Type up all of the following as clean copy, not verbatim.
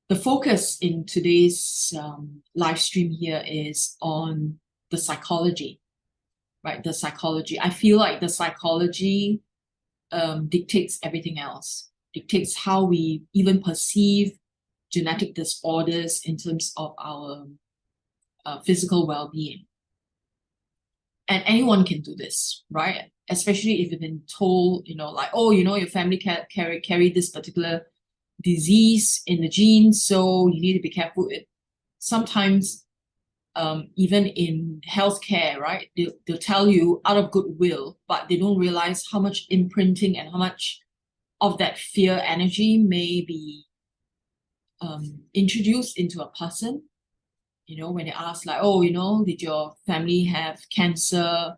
the focus in today's live stream here is on the psychology, right? The psychology. I feel like the psychology dictates everything else, dictates how we even perceive genetic disorders in terms of our physical well-being. And anyone can do this, right? Especially if you've been told, like, oh, your family carry this particular disease in the genes, so you need to be careful. Sometimes, even in healthcare, right, they'll tell you out of goodwill, but they don't realize how much imprinting and how much of that fear energy may be introduced into a person. When they ask, like, oh, did your family have cancer?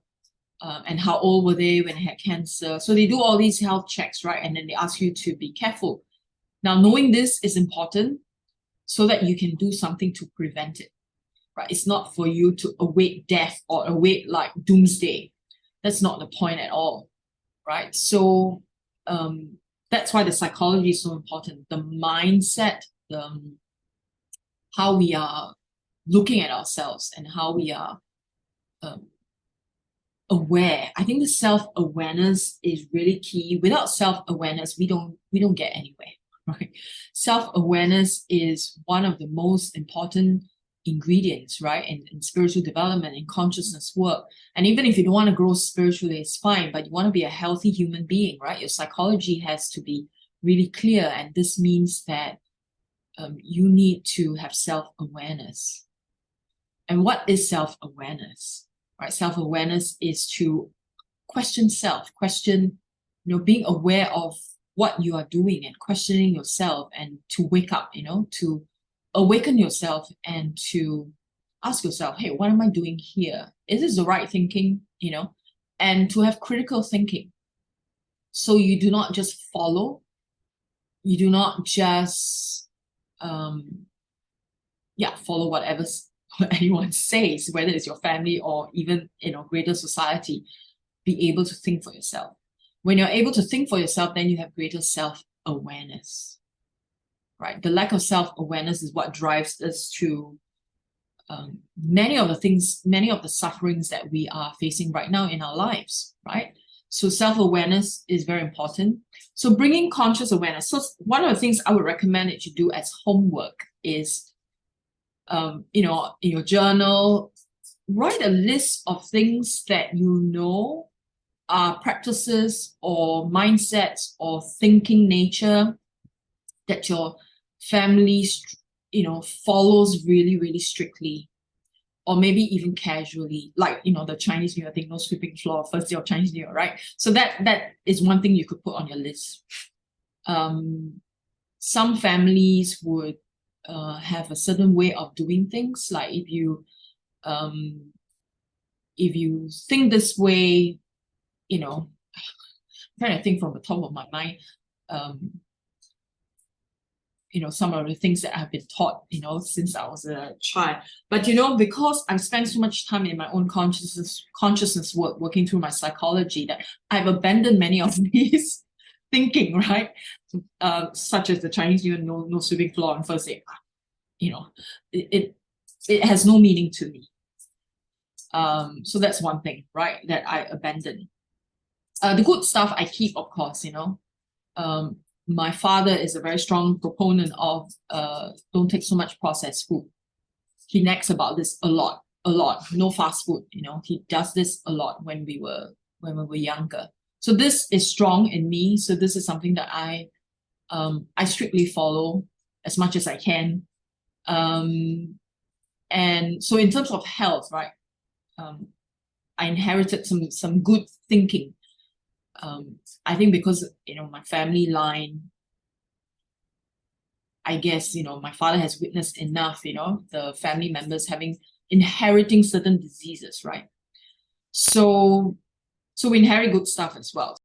And how old were they when they had cancer? So they do all these health checks, right? And then they ask you to be careful. Now, knowing this is important so that you can do something to prevent it, right? It's not for you to await death or await like doomsday. That's not the point at all, right? So that's why the psychology is so important. The mindset, how we are looking at ourselves and how we are aware. I think the self-awareness is really key. Without self-awareness, we don't get anywhere, right? Self-awareness is one of the most important ingredients, right, in spiritual development, in consciousness work. And even if you don't want to grow spiritually, it's fine, but you want to be a healthy human being, right? Your psychology has to be really clear, and this means that you need to have self-awareness. And what is self-awareness? Right? Self-awareness is to question self, being aware of what you are doing and questioning yourself, and to wake up, to awaken yourself and to ask yourself, hey, what am I doing here? Is this the right thinking? And to have critical thinking. So you do not just follow, you do not just follow whatever anyone says, whether it's your family or even greater society. Be able to think for yourself. When you're able to think for yourself, then you have greater self-awareness, right? The lack of self-awareness is what drives us to many of the sufferings that we are facing right now in our lives, right? So self-awareness is very important. So bringing conscious awareness. So one of the things I would recommend that you do as homework is in your journal, write a list of things that are practices or mindsets or thinking nature that your family, follows really, really strictly, or maybe even casually, like, the Chinese New Year thing, no sweeping floor, first day of Chinese New Year, right? So that is one thing you could put on your list. Some families would have a certain way of doing things. Like if you think this way, I'm trying to think from the top of my mind, some of the things that I've been taught, since I was a child. But because I've spent so much time in my own consciousness work, working through my psychology, that I've abandoned many of these thinking, right? Such as the Chinese New Year, no sweeping floor on first day. It has no meaning to me. So that's one thing, right, that I abandoned. The good stuff I keep, of course. My father is a very strong proponent of don't take so much processed food. He nags about this a lot. No fast food. He does this a lot when we were younger. So this is strong in me. So this is something that I strictly follow as much as I can. And so in terms of health, right, I inherited some good thinking. I think because my family line, I guess my father has witnessed enough, the family members inheriting certain diseases, right? So we inherit good stuff as well.